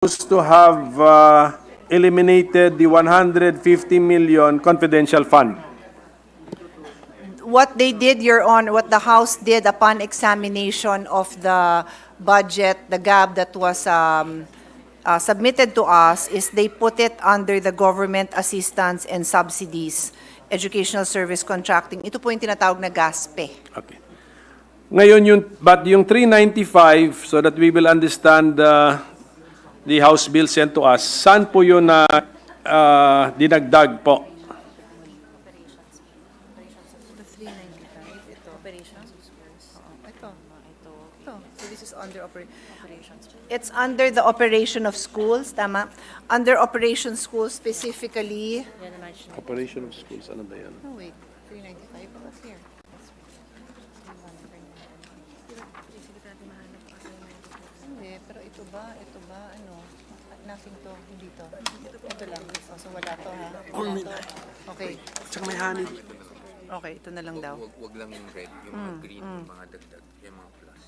to have eliminated the 150 million confidential fund. What they did, Your Honor, what the House did upon examination of the budget, the GAB that was submitted to us, is they put it under the government assistance and subsidies, educational service contracting. Ito po yung tinatawag na GASPE. Okay. Ngayon, but yung 395, so that we will understand the House bill sent to us, saan po yun na dinagdag po? It's under the operation of schools, tama? Under operation schools specifically. Operation of schools, ano ba yan? No, wait. 395 was here. Hindi, pero ito ba, ano? Nothing to, hindi to. Ito lang. So wala to, ha? Wala to. Okay. Tsaka may honey. Okay, ito na lang daw. Wag lang yung red, yung mga green, yung mga dagdag, yung mga plus.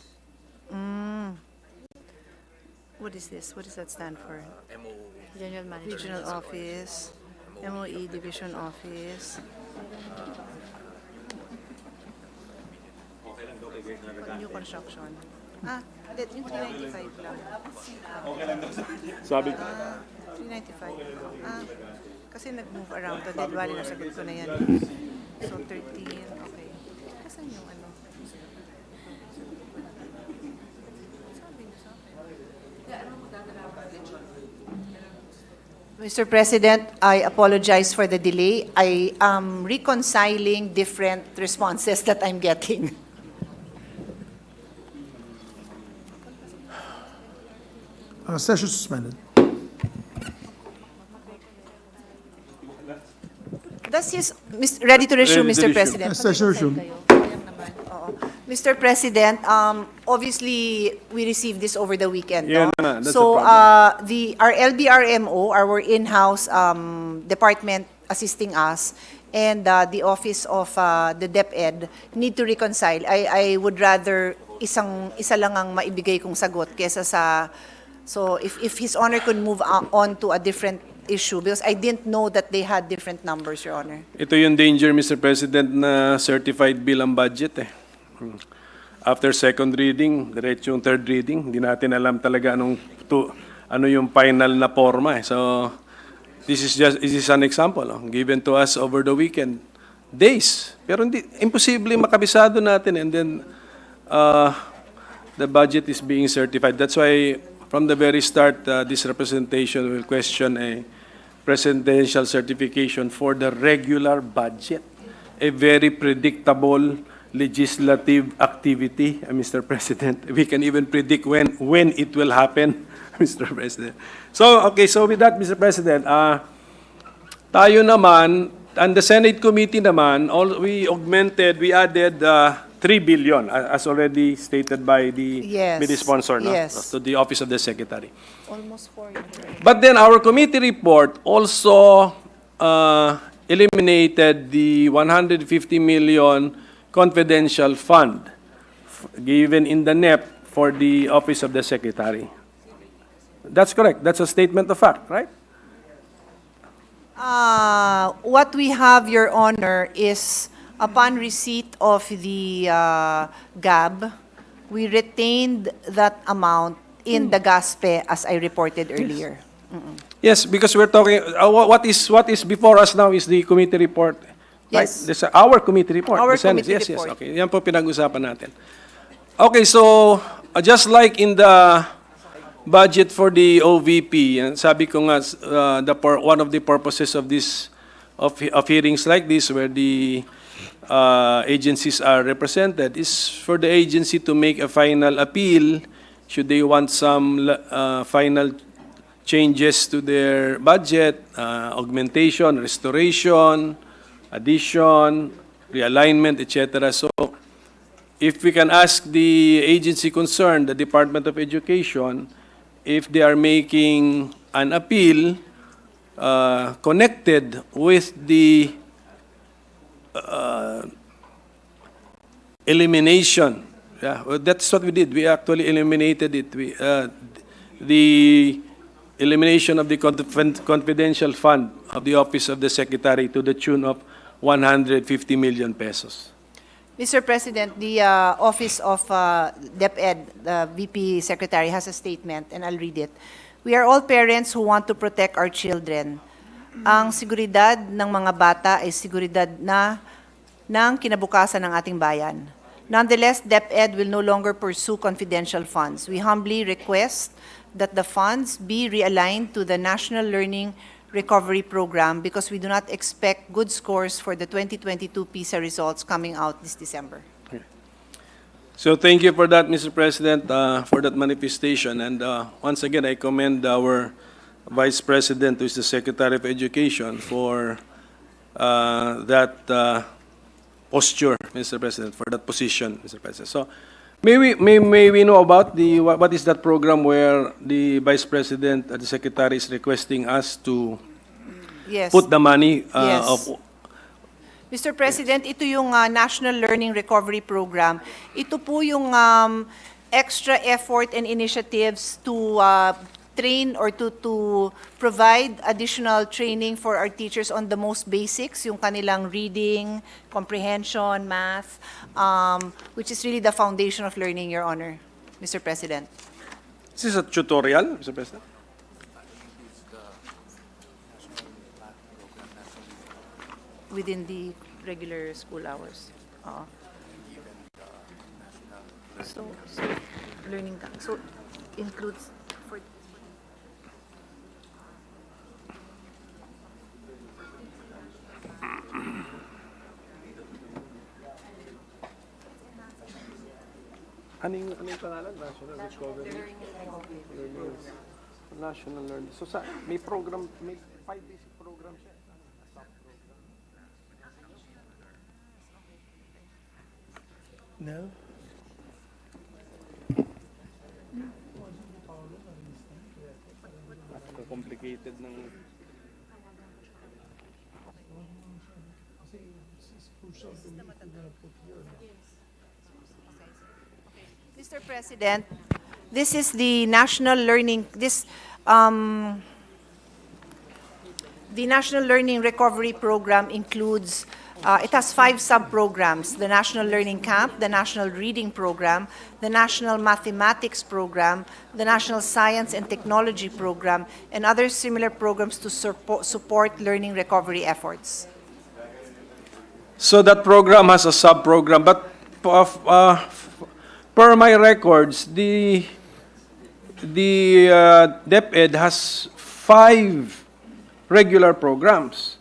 What is this? What does that stand for? MO. General Manager. Regional Office, MOE Division Office. New construction. Yung 395 lang. Sabi, 395. Kasi nag-move around to. Bali, nasagot ko na yan. So, 13. Okay. Kasan yung ano? Mr. President, I apologize for the delay. I am reconciling different responses that I'm getting. Session suspended. Ready to resume, Mr. President. Session resumed. Mr. President, obviously, we received this over the weekend. Yeah, no? no, that's So, the problem. our LBRMO, our in-house department assisting us, and the office of the DepEd need to reconcile. I would rather isa lang ang maibigay kong sagot kesa sa. So, if His Honor could move on to a different issue, because I didn't know that they had different numbers, Your Honor. ito yung danger, Mr. President, na certified bill ang budget eh. After second reading, diretso yung third reading, hindi natin alam talaga ano yung final na forma eh. So, this is an example, given to us over the weekend. Days. Pero imposible makabisado natin, and then the budget is being certified. That's why from the very start, this representation will question a presidential certification for the regular budget. A very predictable legislative activity, Mr. President. We can even predict when it will happen, Mr. President. So, okay, so with that, Mr. President, tayo naman, and the Senate Committee naman, we added 3 billion, as already stated by the sponsor, no? Yes. To the Office of the Secretary. Almost 4 years. But then our committee report also eliminated the 150 million confidential fund given in the NEP for the Office of the Secretary. That's correct. That's a statement of fact, right? What we have, Your Honor, is upon receipt of the GAB, we retained that amount in the GASPE as I reported earlier. Yes, because we're talking, what is before us now is the committee report. Right? Yes. This, our committee report. Our the Senate. committee Yes, report. okay. Yan po pinag-usapan natin. Okay, so just like in the budget for the OVP, and sabi ko nga, one of the purposes of this of hearings like this, where the agencies are represented, is for the agency to make a final appeal should they want some final changes to their budget, augmentation, restoration, addition, realignment, etc. So, if we can ask the agency concerned, the Department of Education, if they are making an appeal connected with the elimination. Yeah, well, that's what we did. We actually eliminated it. The elimination of the confidential fund of the Office of the Secretary to the tune of 150 million pesos. Mr. President, the Office of DepEd, the VP Secretary, has a statement, and I'll read it. We are all parents who want to protect our children. Ang seguridad ng mga bata ay seguridad ng kinabukasan ng ating bayan. Nonetheless, DepEd will no longer pursue confidential funds. We humbly request that the funds be realigned to the National Learning Recovery Program because we do not expect good scores for the 2022 PISA results coming out this December. So thank you for that, Mr. President, for that manifestation. And once again, I commend our Vice President, who is the Secretary of Education, for that posture, Mr. President, for that position, Mr. President. So may we know about what is that program where the Vice President and the Secretary is requesting us to Yes. put the money Yes. of... Mr. President, ito yung National Learning Recovery Program. Ito po yung extra effort and initiatives to train or to provide additional training for our teachers on the most basics, yung kanilang reading, comprehension, math, which is really the foundation of learning, Your Honor, Mr. President. Is this a tutorial, Mr. President? Within the regular school hours. So learning, so includes for Anong pangalan? National Recovery? National Learning. So may program, may 5 basic programs siya. No? Complicated ng... Mr. President, this is the National Learning, the National Learning Recovery Program includes, it has 5 sub-programs: the National Learning Camp, the National Reading Program, the National Mathematics Program, the National Science and Technology Program, and other similar programs to support learning recovery efforts. So that program has a sub-program, but per my records, the DepEd has 5 regular programs.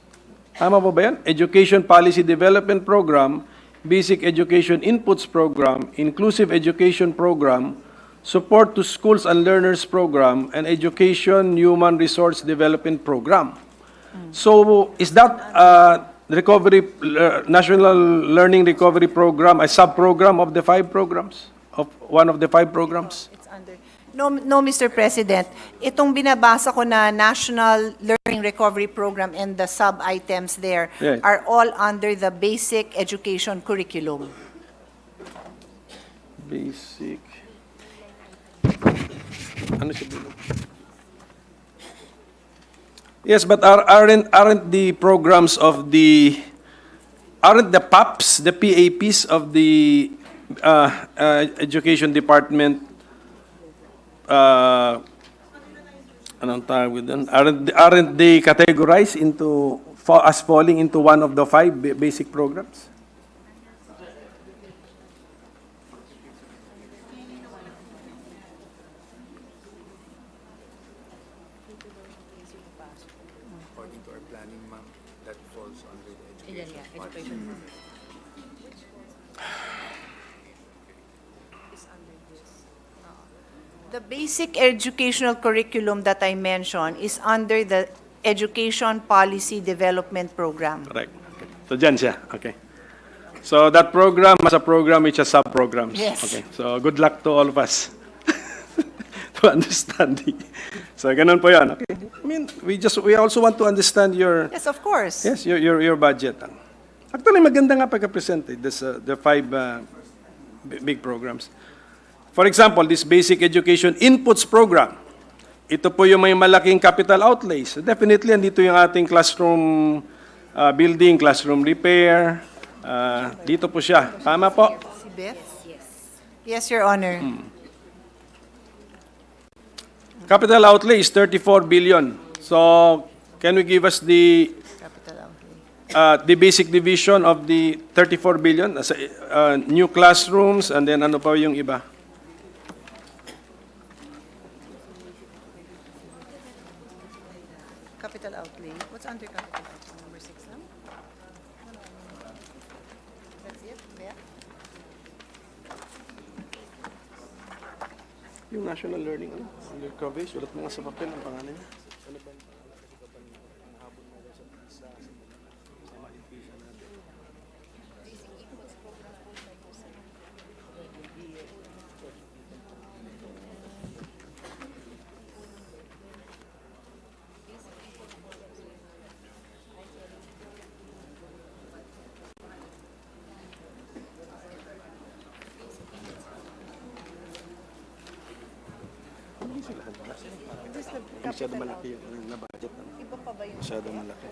Tama po ba yan? Education Policy Development Program, Basic Education Inputs Program, Inclusive Education Program, Support to Schools and Learners Program, and Education Human Resource Development Program. So is that National Learning Recovery Program a sub-program of the 5 programs? Of one of the 5 programs? It's under. No, Mr. President. Itong binabasa ko na National Learning Recovery Program and the sub-items there Yeah. are all under the basic education curriculum. Basic. Ano siya dito? Yes, but aren't the programs of aren't the PAPs, the PAPs of the Education Department, anong tawag doon? Aren't they categorized as falling into one of the 5 basic programs? According to our planning, ma'am, that falls under the education. The basic educational curriculum that I mentioned is under the Education Policy Development Program. Correct. Okay. So dyan siya. Okay. So that program has a program which has sub-programs. Yes. Okay. So good luck to all of us to understanding. So ganun po yan. Okay. I mean, we also want to understand your Yes, of course. your budget. Actually, maganda nga pagka-present the 5 big programs. For example, this Basic Education Inputs Program. ito po yung may malaking capital outlays. Definitely, andito yung ating classroom building, classroom repair. Dito po siya. Tama po. Si Beth? Yes, Your Honor. Capital outlay is 34 billion. So, can we give us the Capital outlay. the basic division of the 34 billion? New classrooms, and then ano pa yung iba? Capital outlay. What's under capital outlay? Number 6 lang? That's it? Beth? Yung national learning, ano? Under coverage, ulat mo nga sa papel ang pangalan niya. Ano ba? Masyado malaki yung na-budget. Iba pa ba yun? Masyado malaki.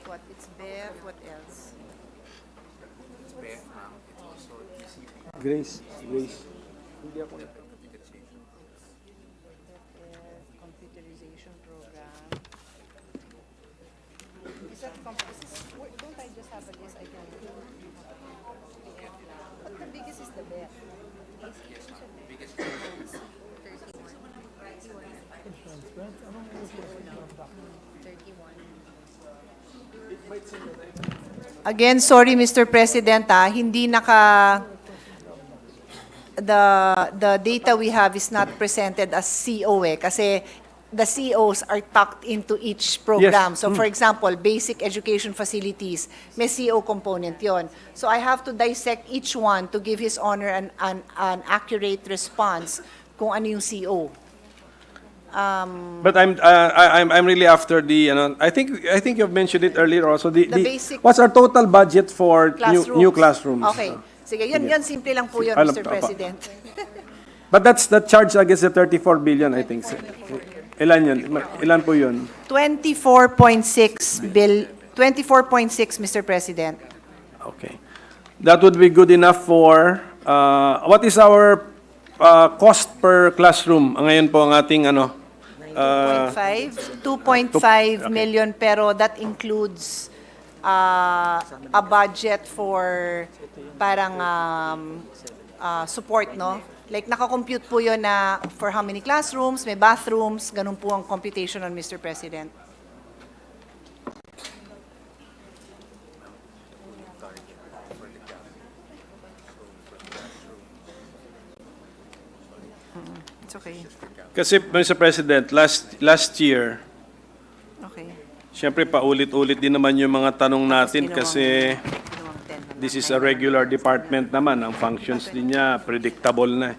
What? It's Beth. What else? It's Beth, ma'am. It's also ECP. Grace. Hindi ako Computerization program. Is that don't I just have a list? I can. But the biggest is the Beth. Yes, ma'am. Biggest Again, sorry Mr. President, hindi the data we have is not presented as CO kasi the COs are tucked into each program. Yes. So for example, basic education facilities, may CO component yon. So I have to dissect each one to give His Honor an accurate response kung ano yung CO. But I'm really after the I think you've mentioned it earlier also the basic what's our total budget for new classrooms? Okay. Sige, yun simple lang po yun, Alam Mr. ko, apa. President. But that's the charge against the 34 billion, I think. Ilan yun? Ilan po yun? 24.6, Mr. President. Okay. That would be good enough for, what is our cost per classroom? Ngayon po ang ating 2.5 million, pero that includes a budget for parang support, no? Like, nakakompute po yun na for how many classrooms, may bathrooms, ganun po ang computation on Mr. President. It's okay. Kasi, Mr. President, last year, Okay. siyempre paulit-ulit din naman yung mga tanong natin kasi this is a regular department naman. Ang functions din niya, predictable na.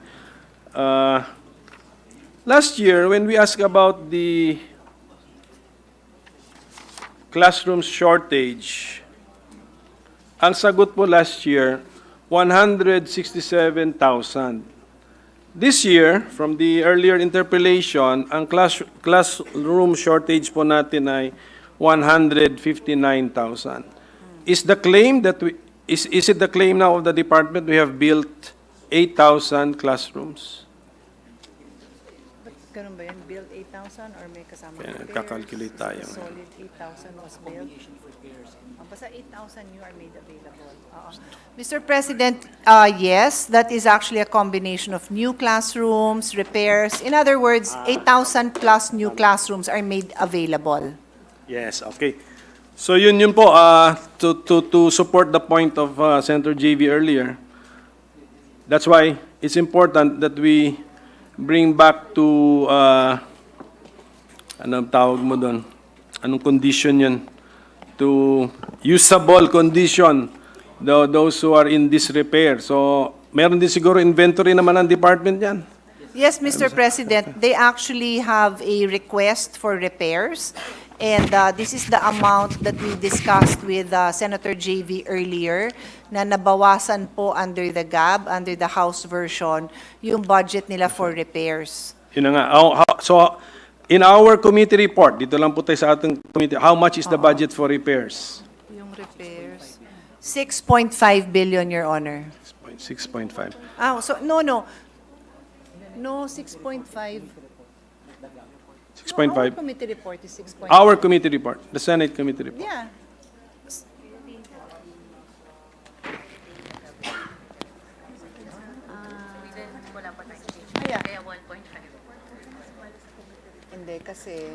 Last year, when we asked about the classroom shortage, ang sagot po last year, 167,000. This year, from the earlier interpellation, ang classroom shortage po natin ay 159,000. Is the claim that is it the claim now of the department we have built 8,000 classrooms? Ganun ba yun? Build 8,000 or may kasama Kaya repairs? nagkakalculate tayo. Solid 8,000 was built? Basta 8,000 new are made available. Mr. President, yes, that is actually a combination of new classrooms, repairs. In other words, 8,000 plus new classrooms are made available. Yes, okay. So yun po, to support the point of Senator JV earlier, that's why it's important that we bring back to, anong tawag mo doon? Anong condition yun? To usable condition, those who are in disrepair. So, meron din siguro inventory naman ang department yan. Yes, Mr. President, they actually have a request for repairs, and this is the amount that we discussed with Senator JV earlier, na nabawasan po under the GAB, under the House version, yung budget nila for repairs. Yun na nga. So, in our committee report, dito lang po tayo sa ating committee, how much is the budget for repairs? Yung repairs, 6.5 billion, Your Honor. 6.5. So, no, 6.5. 6.5. Our committee report is 6.5. Our committee report, the Senate committee report. Yeah. Kaya 1.5. Hindi, kasi...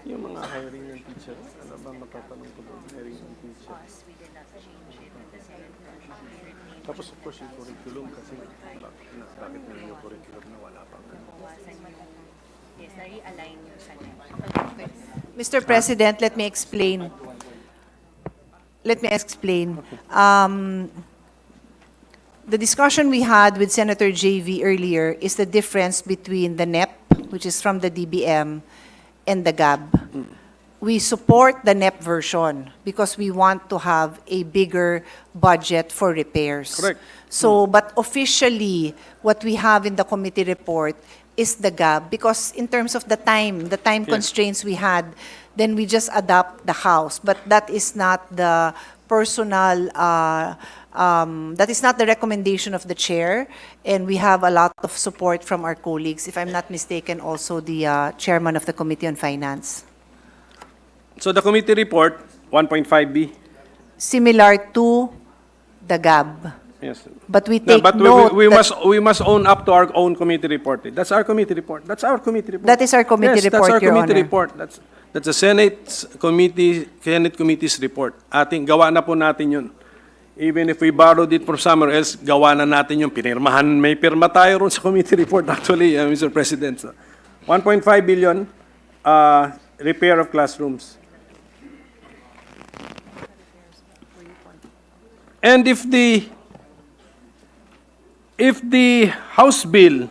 Yung mga hiring ng teacher, ano ba matatanong ko doon? Hiring ng teacher. Tapos of course yung curriculum kasi bakit na yung curriculum na wala pang Yes, na-realign yung sa Mr. President, let me explain. The discussion we had with Senator JV earlier is the difference between the NEP, which is from the DBM, and the GAB. We support the NEP version because we want to have a bigger budget for repairs. Correct. So, but officially, what we have in the committee report is the GAB because in terms of the time constraints we had, then we just adopt the House. But that is not the personal, that is not the recommendation of the chair, and we have a lot of support from our colleagues. If I'm not mistaken, also the chairman of the Committee on Finance. So the committee report, 1.5B. Similar to the GAB. Yes. But we No, take but note that we must own up to our own committee report. That's our committee report. That's our committee report. That is our committee Yes, that's report, our Your committee Honor. report. That's the Senate Committee's report. Ating gawa na po natin yun. Even if we borrowed it from somewhere else, gawa na natin yung pinirmahan. May pirma tayo ron sa committee report actually, Mr. President. So, 1.5 billion repair of classrooms. And if the House bill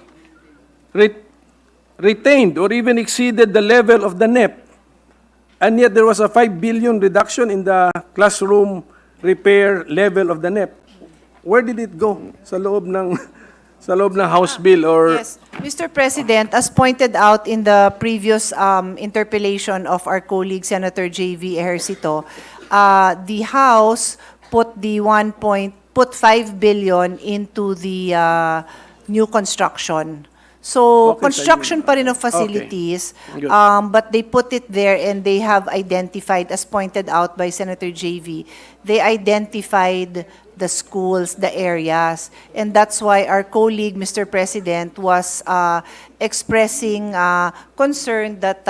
retained or even exceeded the level of the NEP, and yet there was a 5 billion reduction in the classroom repair level of the NEP, where did it go? Sa loob ng House bill or... Yes, Mr. President, as pointed out in the previous interpellation of our colleague Senator J.V. Ejercito, the House put 5 billion into the new construction. So, Okay, construction pa rin of facilities, Good. but they put it there and they have identified, as pointed out by Senator JV, they identified the schools, the areas, and that's why our colleague, Mr. President, was expressing concern that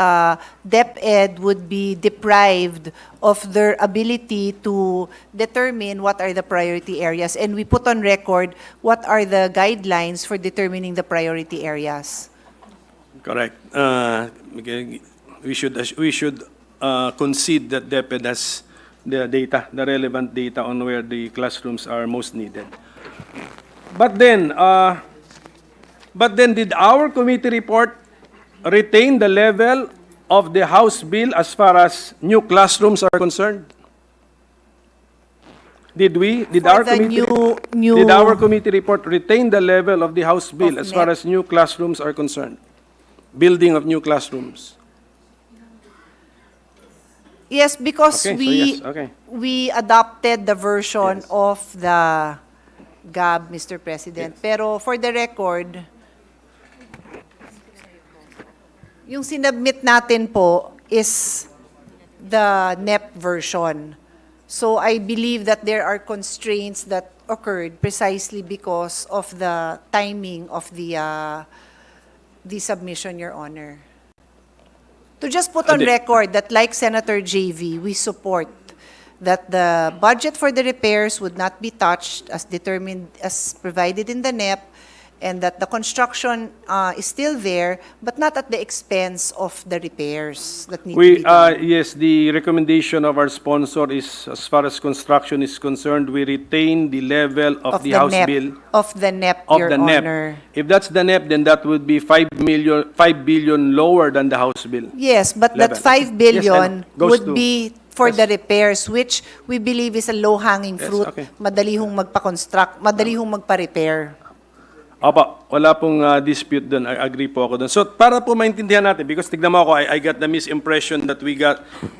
DepEd would be deprived of their ability to determine what are the priority areas, and we put on record what are the guidelines for determining the priority areas. Correct. We should concede that DepEd has the data, the relevant data on where the classrooms are most needed. But then did our committee report retain the level of the House bill as far as new classrooms are concerned? Did we? Did For our the committee? new- Did our committee report retain the level of the House bill Of as far NEP. as new classrooms are concerned? Building of new classrooms. Yes, because Okay, so yes, okay. we adopted the version Yes. of the GAB, Mr. President. Pero for the record, yung sinubmit natin po is the NEP version. So I believe that there are constraints that occurred precisely because of the timing of the submission, Your Honor. To just put on Ade- record that like Senator JV, we support that the budget for the repairs would not be touched as determined, as provided in the NEP, and that the construction is still there, but not at the expense of the repairs that need to be done. Yes, the recommendation of our sponsor is, as far as construction is concerned, we retain the level of the House NEP, bill. Of the NEP, Of Your the Honor. NEP. If that's the NEP, then that would be 5 billion lower than the House bill. Yes, but that Level. 5 Yes, I billion know. Goes would to- be for Yes. the repairs, which we believe is a low-hanging Yes, fruit. okay. Madali hong magpa-construct, madali hong magpa-repair. Opo, wala pong dispute doon. I agree po ako doon. So, para po maintindihan natin, because tignan mo ako, I got the misimpression that we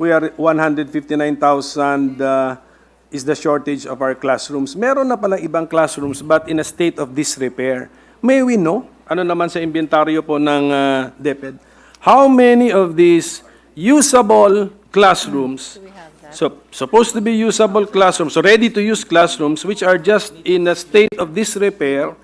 are 159,000 is the shortage of our classrooms. Meron na palang ibang classrooms, but in a state of disrepair. May we know, ano naman sa inventaryo po ng DepEd, how many of these usable classrooms, so supposed to be usable classrooms, so ready-to-use classrooms, which are just in a state of disrepair,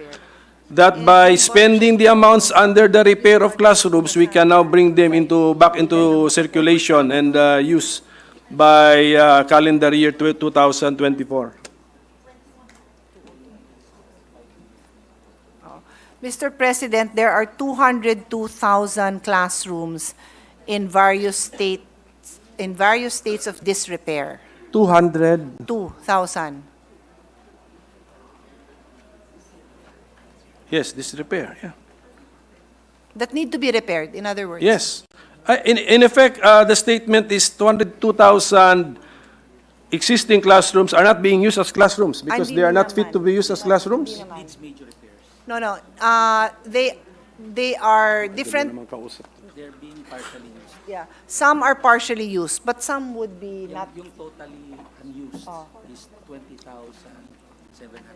that by spending the amounts under the repair of classrooms, we can now bring them back into circulation and use by calendar year 2024. Mr. President, there are 202,000 classrooms in various states of disrepair. 200. 2,000. Yes, disrepair, yeah. That need to be repaired, in other words. Yes. In effect, the statement is 202,000 existing classrooms are not being used as classrooms because Hindi they are not fit naman. to be used as classrooms. No, no. They are different. They're being partially used. Yeah. Some are partially used, but some would be not Yung totally unused is 20,750.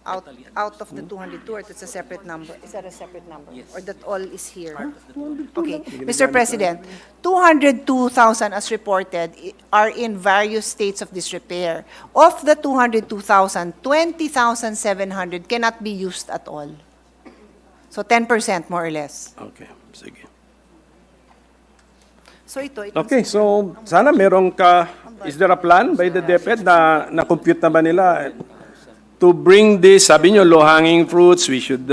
out, Totally unused. out of the 202, or it's a separate number. Is that a separate number? Yes. Or that all is here? Part of the Okay, Mr. President, 202,000 as reported are in various states of disrepair. Of the 202,000, 20,700 cannot be used at all. So 10% more or less. Okay, sige. So ito. Okay, so sana is there a plan by the DepEd na compute na ba nila to bring this, sabi nyo, low-hanging fruits, we should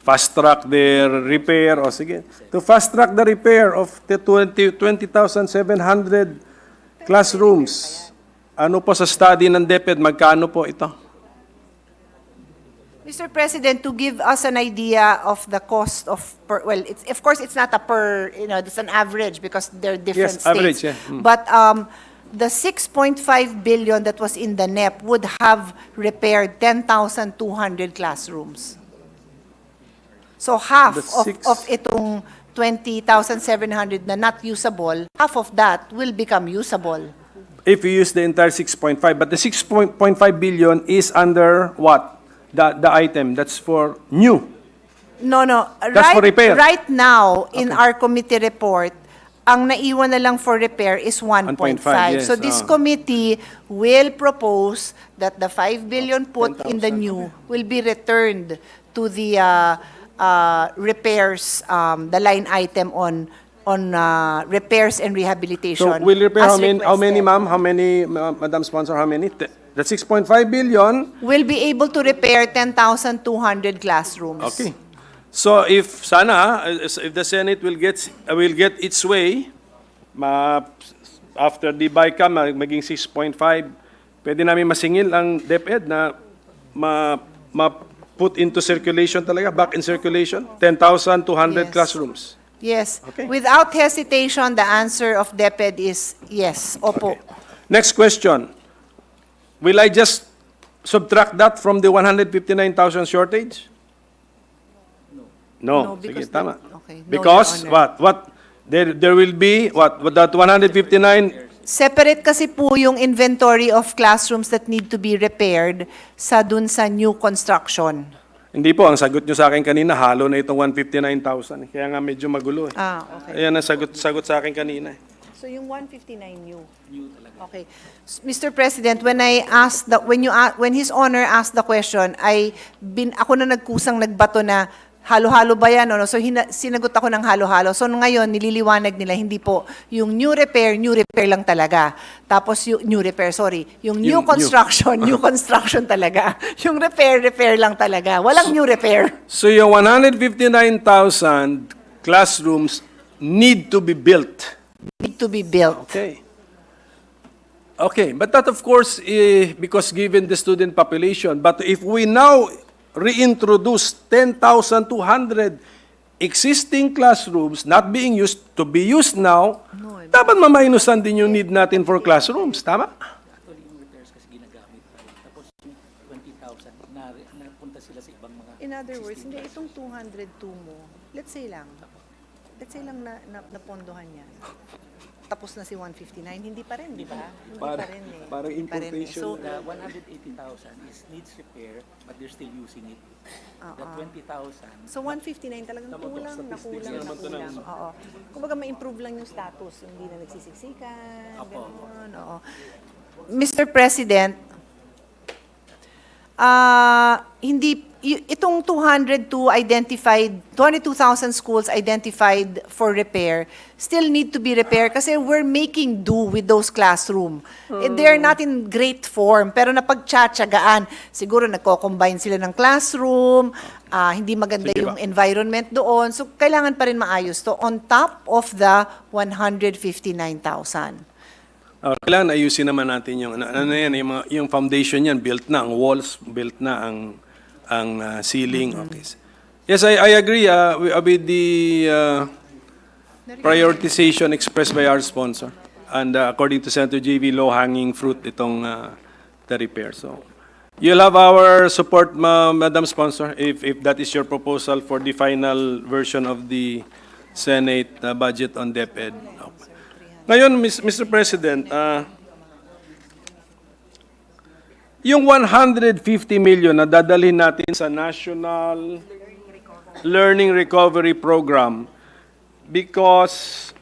fast-track their repair, o sige, to fast-track the repair of the 20,700 classrooms. Ano po sa study ng DepEd, magkano po ito? Mr. President, to give us an idea of the cost of of course, it's not a it's an average because they're different Yes, states. average, yeah. But the 6.5 billion that was in the NEP would have repaired 10,200 classrooms. So half The of itong 20,700 na not usable, half of that will become usable. If you use the entire 6.5, but the 6.5 billion is under what? The item, that's for new. No, no. That's for repair. Right now, in our committee report, ang naiwan na lang for repair is 1.5. 1.5, yes, So this committee will propose that the 5 billion put in the 10,000, new will be returned to the repairs, the line item on repairs and rehabilitation. So we'll repair as how many, requested. ma'am? How many, Madam Sponsor, how many? The 6.5 billion. Will be able to repair 10,200 classrooms. Okay. So if sana, if the Senate will get its way, after the BICAM, maging 6.5, pwede namin masingil ang DepEd na put into circulation talaga, back in circulation, 10,200 Yes. classrooms. Yes. Okay. Without hesitation, the answer of DepEd is yes. Opo. Okay. Next question. Will I just subtract that from the 159,000 shortage? No. No, Sige, because tama. okay. No, Because Your Honor. what? There will be what? That 159. Separate kasi po yung inventory of classrooms that need to be repaired sa dun sa new construction. Hindi po, ang sagot nyo sa akin kanina, halo na itong 159,000. Kaya nga medyo magulo eh. Ah, okay. Ayan ang sagot sa akin kanina eh. So yung 159 new. Okay. Mr. President, when His Honor asked the question, ako na nagkusang nagbato na halo-halo ba yan? No? So, sinagot ako ng halo-halo. So, ngayon, nililiwanag nila, hindi po, yung new repair lang talaga. Tapos, yung new repair, sorry. Yung new construction, new construction talaga. Yung repair lang talaga. Walang new repair. So yung 159,000 classrooms need to be built. Need to be built. Okay. Okay, but that of course, because given the student population, but if we now reintroduce 10,200 existing classrooms not being used to be used now, dapat maminusan din yung need natin for classrooms, tama? Actually, yung repairs kasi ginagamit pa rin. Tapos yung 20,000, napunta sila sa ibang mga... In other words, hindi itong 202 mo, let's say lang napondohan yan. Tapos na si 159, hindi pa rin, di ba? Hindi pa rin eh. Parang Hindi pa rin eh. importation. So, The 180,000 needs repair, but they're still using it. The 20,000... So 159 talagang kulang. Oo. Kumbaga ma-improve lang yung status, hindi na nagsisiksikan, gano'n. Oo. Mr. President, itong 22,000 schools identified for repair still need to be repaired kasi we're making do with those classroom. They're not in great form, pero napagtsatsagaan. Siguro nagko-combine sila ng classroom, hindi maganda Sige yung environment doon. So, kailangan pa rin maayos to on top of the 159,000. Kailangan ayusin naman natin yung yung foundation yan built na, ang walls built na, ang ceiling. Okay. Yes, I agree with the prioritization expressed by our sponsor. And according to Senator JV, low-hanging fruit itong the repair. So you'll have our support, Madam Sponsor, if that is your proposal for the final version of the Senate budget on DepEd. Okay. Ngayon, Mr. President, yung 150 million na dadalhin natin sa National Learning Recovery Program, because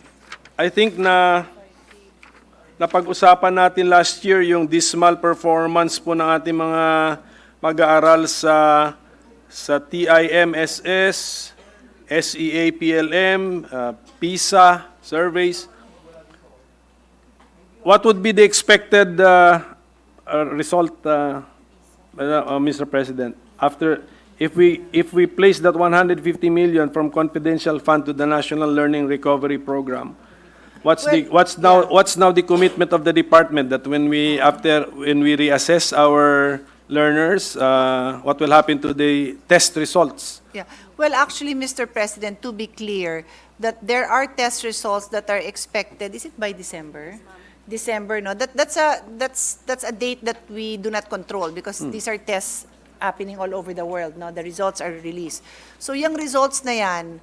I think na napag-usapan natin last year yung dismal performance po ng ating mga mag-aaral sa TIMSS, SEA, PLM, PISA surveys. What would be the expected result, Mr. President, after if we place that 150 million from confidential fund to the National Learning Recovery Program? What's now the commitment of the department that when we reassess our learners, what will happen to the test results? Yeah. Well, actually, Mr. President, to be clear, that there are test results that are expected. Is it by December? December, no? That's a date that we do not control because these are tests happening all over the world, no? The results are released. So, yung results na yan,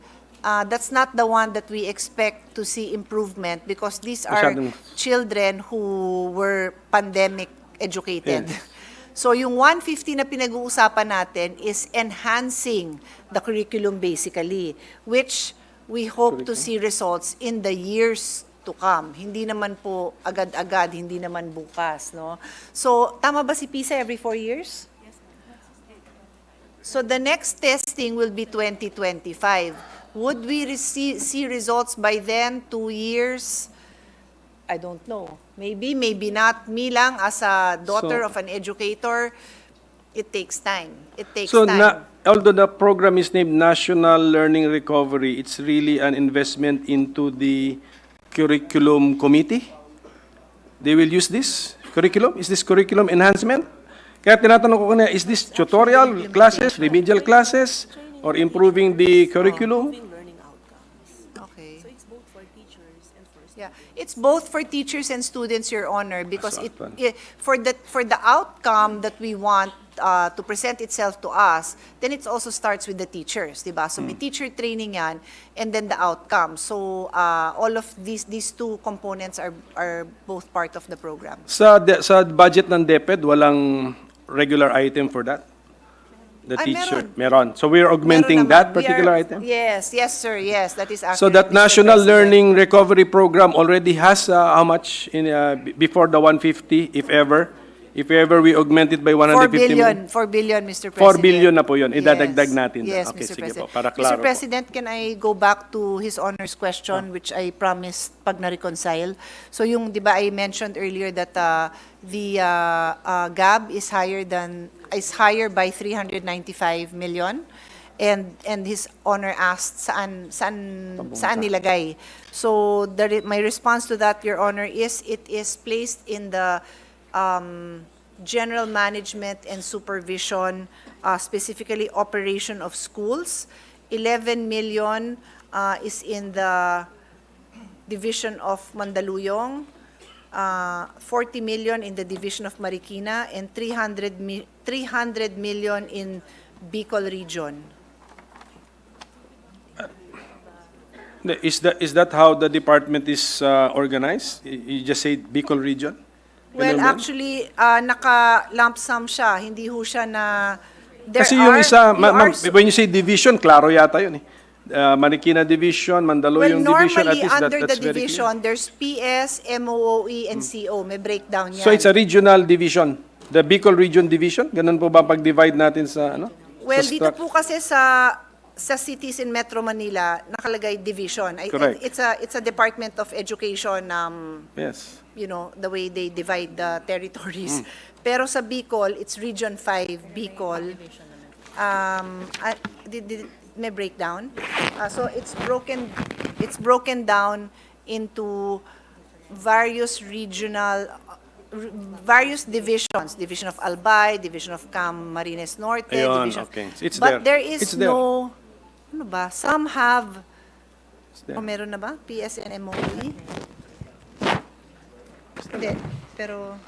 that's not the one that we expect to see improvement because these are children who were pandemic educated. Yes. So, yung 150 na pinag-uusapan natin is enhancing the curriculum basically, which we hope to see results in the years to come. Hindi naman po agad-agad, hindi naman bukas, no? So, tama ba si PISA every 4 years? So, the next testing will be 2025. Would we see results by then, 2 years? I don't know. Maybe, maybe not. Me lang, as a daughter of an educator, it takes time. It takes time. Although the program is named National Learning Recovery, it's really an investment into the curriculum committee. They will use this curriculum? Is this curriculum enhancement? Kaya tinatanong ko kanina, is this tutorial classes, remedial classes, or improving the curriculum? Okay. So it's both for teachers and for students. Yeah, it's both for teachers and students, Your Honor, because for the outcome that we want to present itself to us, then it also starts with the teachers, di ba? So may teacher training yan, and then the outcome. So all of these two components are both part of the program. Sa budget ng DepEd, walang regular item for that? The teacher? Meron. So we're augmenting Meron that naman. particular item? Yes, sir, yes, that is accurate. So that Mr. National President. Learning Recovery Program already has how much in before the 150, if ever, If ever we augment it by 4 150 billion, 4 billion, Mr. 4 President. billion na po yun. Idadagdag Yes. natin. Yes, Okay, Mr. sige President. po, para Mr. klaro po. President, can I go back to His Honor's question, which I promised pag na-reconcile? So yung, di ba, I mentioned earlier that the GAB is higher by 395 million. And His Honor asked saan nilagay. So my response to that, Your Honor, is it is placed in the general management and supervision, specifically operation of schools. 11 million is in the division of Mandaluyong, 40 million in the division of Marikina, and 300 million in Bicol region. Is that how the department is organized? You just say Bicol region? Well, Ganun ba? actually, naka-lump sum siya. Hindi ho siya na... Kasi yung isa, when you say division, klaro yata yun eh. Marikina Division, Mandaluyong Division, at normally, least under that's the very clear. division, there's PS, MOOE, and CO. May breakdown yan. So it's a regional division. The Bicol Region Division? Ganun po ba pag-divide natin sa ano? Well, Sa dito struct- po kasi sa cities in Metro Manila, nakalagay division. Correct. It's a Department of Education, Yes. you know, the way they divide the territories. Pero sa Bicol, it's Region 5, Bicol. May breakdown. So it's broken down into various various divisions. Division of Albay, Division of Camarines Norte, Ayun, Division okay. It's But there. there is It's there. no, ano ba? Some have, It's there. o meron na ba? PS and MOE? Hindi. Pero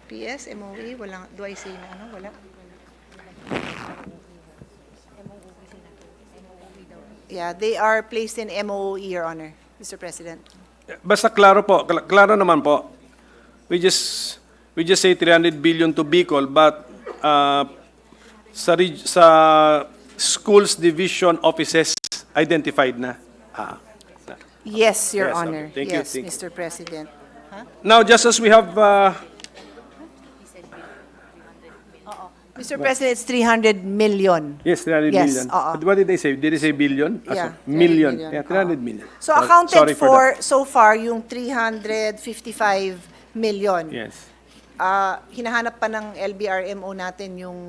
PS, MOE, walang, do I say na ano? Wala. Yeah, they are placed in MOE, Your Honor, Mr. President. Basta klaro po, klaro naman po. We just say 300 billion to Bicol, but sa schools division offices identified na. Yes, Your Yes, okay. Honor. Thank you, Yes, thank you. Mr. President. Now, just as we have Mr. President, it's 300 million. yes, 300 Yes, million. oo. What did they say? Did they say billion? Yeah, 300 million. million. Yeah, 300 million. So Sorry accounted for that. so far yung 355 million. Yes. Hinahanap pa ng LBRMO natin yung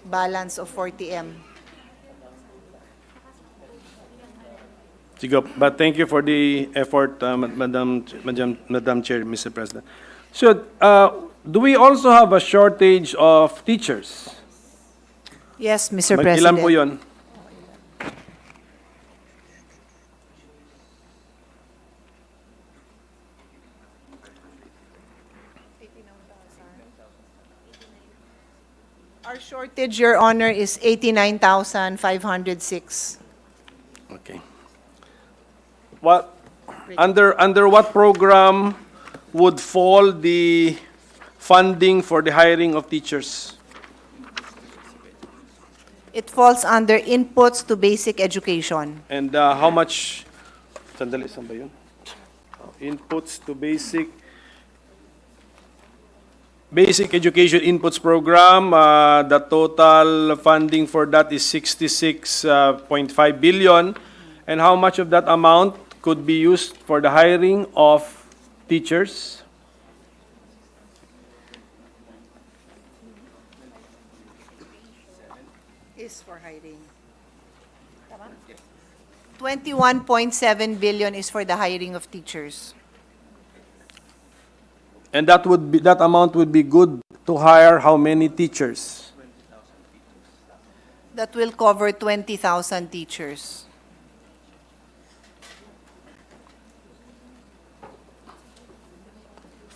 balance of 40M. Sige, but thank you for the effort, Madam Chair, Mr. President. So, do we also have a shortage of teachers? Yes, Mr. Ilan President. po yun? Our shortage, Your Honor, is 89,506. Okay. Under what program would fall the funding for the hiring of teachers? It falls under inputs to basic education. And how much? Sandali, saan ba yun? Inputs to basic education inputs program. The total funding for that is 66.5 billion. And how much of that amount could be used for the hiring of teachers? Is for hiring. 21.7 billion is for the hiring of teachers. And that amount would be good to hire how many teachers? That will cover 20,000 teachers.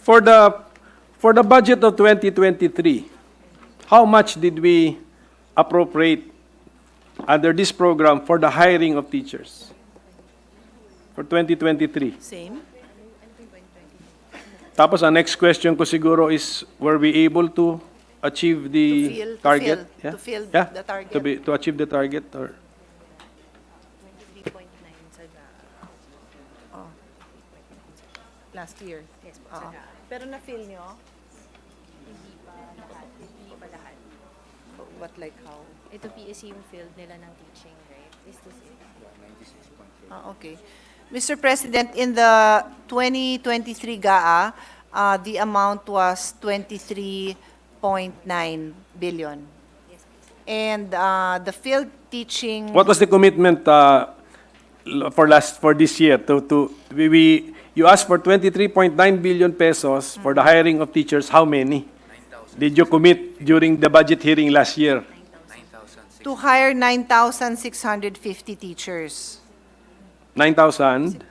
For the budget of 2023, how much did we appropriate under this program for the hiring of teachers? For 2023. Same. Tapos ang next question ko siguro is, were we able to achieve the target? To fill Yeah? the target. To achieve the target, or 23.9 sa Last year. yes po, Oo. sa Pero na-fill nyo? lahat. Hindi pa lahat. What like how? Ito PSC yung field nila ng teaching, right? Is this it? Okay. Mr. President, in the 2023 GAA, the amount was 23.9 billion. And the field teaching. What was the commitment for this year? You asked for 23.9 billion pesos for the hiring of teachers. How many did you commit during the budget hearing last year? 9,006. To hire 9,650 teachers. 9,000?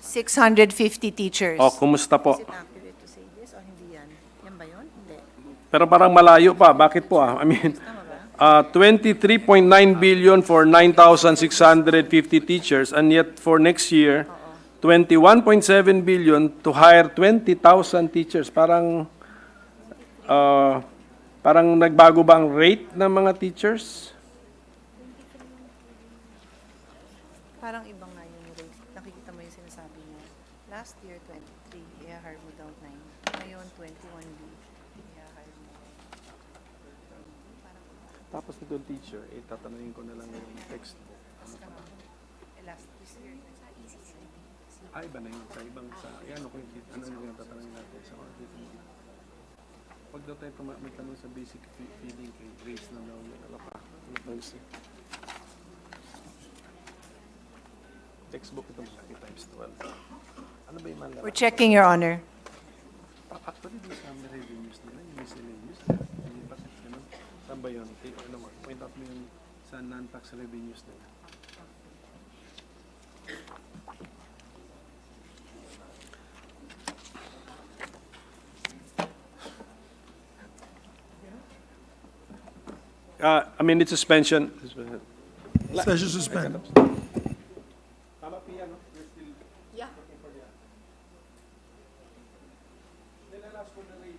650 teachers. O, kumusta po? Is it accurate to say this o hindi yan? Yan ba yun? Hindi. Pero parang malayo pa. Bakit po I mean, 23.9 billion for 9,650 teachers, and yet for next year, 21.7 billion to hire 20,000 teachers. Parang nagbago ba ang rate ng mga teachers? Parang iba nga yung rate. Nakikita mo yung sinasabi niya. Last year, 23. I-hire mo daw 9. Ngayon, 21B. I-hire mo. Tapos nito teacher, tatanungin ko na lang yung textbook. Last this year. Ay, iba na yun. Sa ibang, ano yung tatanungin natin sa audit. Huwag daw tayo may tanong sa basic feeding kay Grace na daw yun. Ano pa? Ano pa yun? Textbook ito malaki times 12. Ano ba yung malaki? We're checking, Your Honor. Actually, doon sa may revenues nila, yung miscellaneous. Hindi ba? Ganun. Saan ba yun? Ano mo? Point out mo yun sa non-tax revenues nila. I mean, it's suspension. Session suspended. Tama, Pia, no? You're still... Yeah. Then I'll ask for the rate.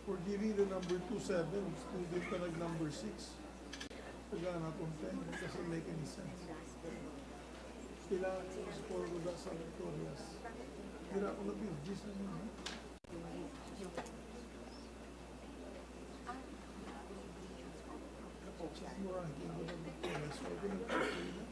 we're giving the number 27, student ka nag-number 6. Pagana kung 10, it doesn't make any sense. Kailangan yung score ko da sa Victorias. Hira ko lang yung gis na yun. Yung ranking ko ng Victorias, so I can